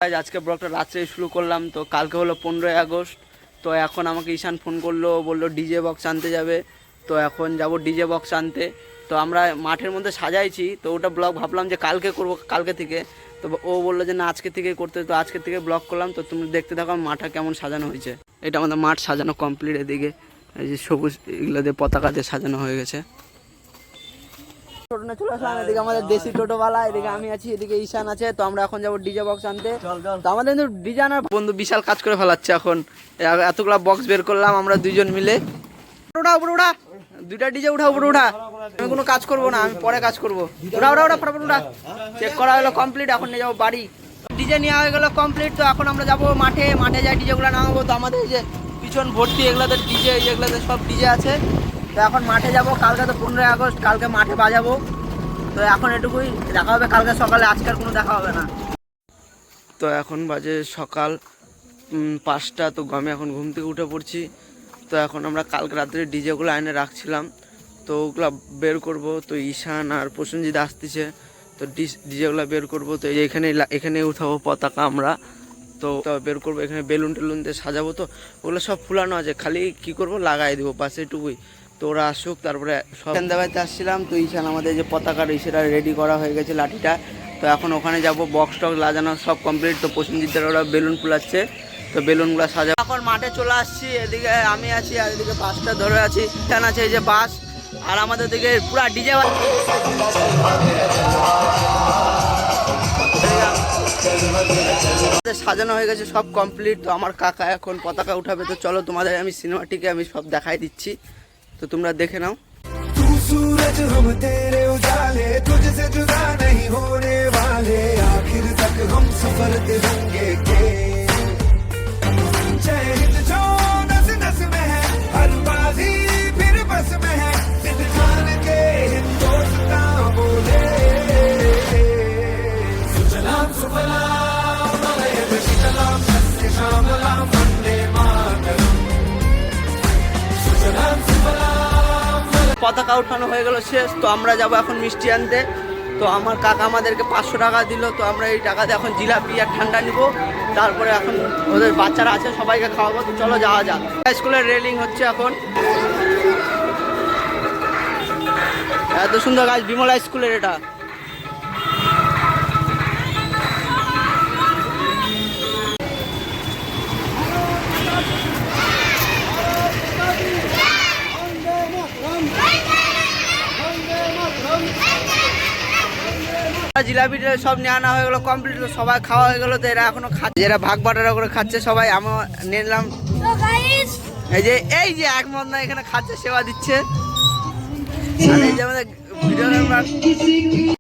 আজকে ব্লগটা রাত্রে শুরু করলাম। তো কালকে হলো 15ই আগস্ট। তো এখন আমাকে ঈশান ফোন করলো, বললো ডিজে বক্স আনতে যাবে। তো এখন যাব ডিজে বক্স আনতে। তো আমরা মাঠের মধ্যে সাজাইছি, তো ওটা ব্লগ ভাবলাম যে কালকে করব, কালকে থেকে। তো ও বললো যে না আজকে থেকে করতে, তো আজকে থেকে ব্লগ করলাম। তো তুমি দেখতে থাকো মাঠটা কেমন সাজানো হয়েছে। এটা আমাদের মাঠ সাজানো কমপ্লিট। এদিকে এই যে সবুজ এগুলো দিয়ে পতাকা দিয়ে সাজানো হয়ে গেছে। টোটো চলে আসলাম, এদিকে আমাদের দেশি টোটোওয়ালা, এদিকে আমি আছি, এদিকে ঈশান আছে। তো আমরা এখন যাবো ডিজে বক্স আনতে। তো আমাদের কিন্তু ডিজে আনার বন্ধু বিশাল কাজ করে ফেলাচ্ছে। এখন এতগুলা বক্স বের করলাম আমরা দুইজন মিলে। ওঠা উপরে ওঠা, দুইটা ডিজে উঠা উপরে উঠা। আমি কোনো কাজ করবো না, আমি পরে কাজ করবো। ওঠা ওঠা ওঠা ফটাফট ওঠা। চেক করা হলো কমপ্লিট, এখন নিয়ে যাবো বাড়ি। ডিজে নেওয়া হয়ে গেলো কমপ্লিট। তো এখন আমরা যাবো মাঠে, মাঠে যাই ডিজেগুলো নামাবো। তো আমাদের এই যে পিছন ভর্তি এগুলোতে ডিজে, যেগুলোতে সব ডিজে আছে। তো এখন মাঠে যাব, কালকে তো 15ই আগস্ট, কালকে মাঠে বাজাবো। তো এখন এটুকুই, দেখা হবে কালকে সকালে, আজকে আর কোনো দেখা হবে না। তো এখন বাজে সকাল 5টা। তো আমি এখন ঘুম থেকে উঠে পড়ছি। তো এখন আমরা কালকে রাত্রে ডিজেগুলো এনে রাখছিলাম, তো ওগুলো বের করব। তো ঈশান আর প্রসেনজিৎ আসতেছে, তো ডিজেগুলো বের করব। তো এখানে উঠাবো পতাকা আমরা। তো বের করবো, এখানে বেলুন টেলুন দিয়ে সাজাবো। তো ওগুলো সব ফুলানো আছে, খালি কি করব লাগাই দেবো বাস, এটুকুই। তো ওরা আসুক, তারপরে সব সন্ধ্যাবেলাতে আসছিলাম। তো ঈশান আমাদের যে পতাকার সেটা রেডি করা হয়ে গেছে, লাঠিটা। তো এখন ওখানে যাব, বক্স টক্স লাগানো সব কমপ্লিট। তো প্রসেনজিতের ওরা বেলুন ফুলাচ্ছে, তো বেলুনগুলো সাজাবো। এখন মাঠে চলে আসছি, এদিকে আমি আছি আর এদিকে বাসটা ধরে আছি। ঈশান আছে এই যে বাস, আর আমাদের দিকে পুরা ডিজে সাজানো হয়ে গেছে, সব কমপ্লিট। তো আমার কাকা এখন পতাকা উঠাবে। তো চলো তোমাদের আমি সিনেমাটিকে আমি সব দেখাই দিচ্ছি, তো তোমরা দেখে নাও। सूरज हम तेरे उजाले तुझसे जुदा नहीं होने वाले आखिर तक हम सफर तिरंगे के जय हिंद जो नस नस में है हर बाजी फिर बस में है सिंध जान के हिंदुस्तान बोले सुजलाम सुफलाम मलयज शीतलाम सस्य श्यामलाम वंदे मातरम सुजलाम सुफलाम। পতাকা উঠানো হয়ে গেল শেষ। তো আমরা যাবো এখন মিষ্টি আনতে। তো আমার কাকা আমাদেরকে 500 টাকা দিল। তো আমরা এই টাকাতে এখন জিলাপি আর ঠান্ডা নিব। তারপরে এখন ওদের বাচ্চারা আছে, সবাইকে খাওয়াবো। তো চলো যাওয়া যাক। স্কুলের রেলিং হচ্ছে এখন, এত সুন্দর গাছ বিমলা স্কুলের এটা। জিলাপি সব নিয়ে আনা হয়ে গেলো কমপ্লিট। সবাই খাওয়া হয়ে গেলো। তো এরা এখনো খাচ্ছে, এরা ভাগ বাটারা করে খাচ্ছে সবাই। আমি নিলাম, এই যে এক মন্দা এখানে খাচ্ছে, সেবা দিচ্ছে। আর এই যে আমাদের ভিডিও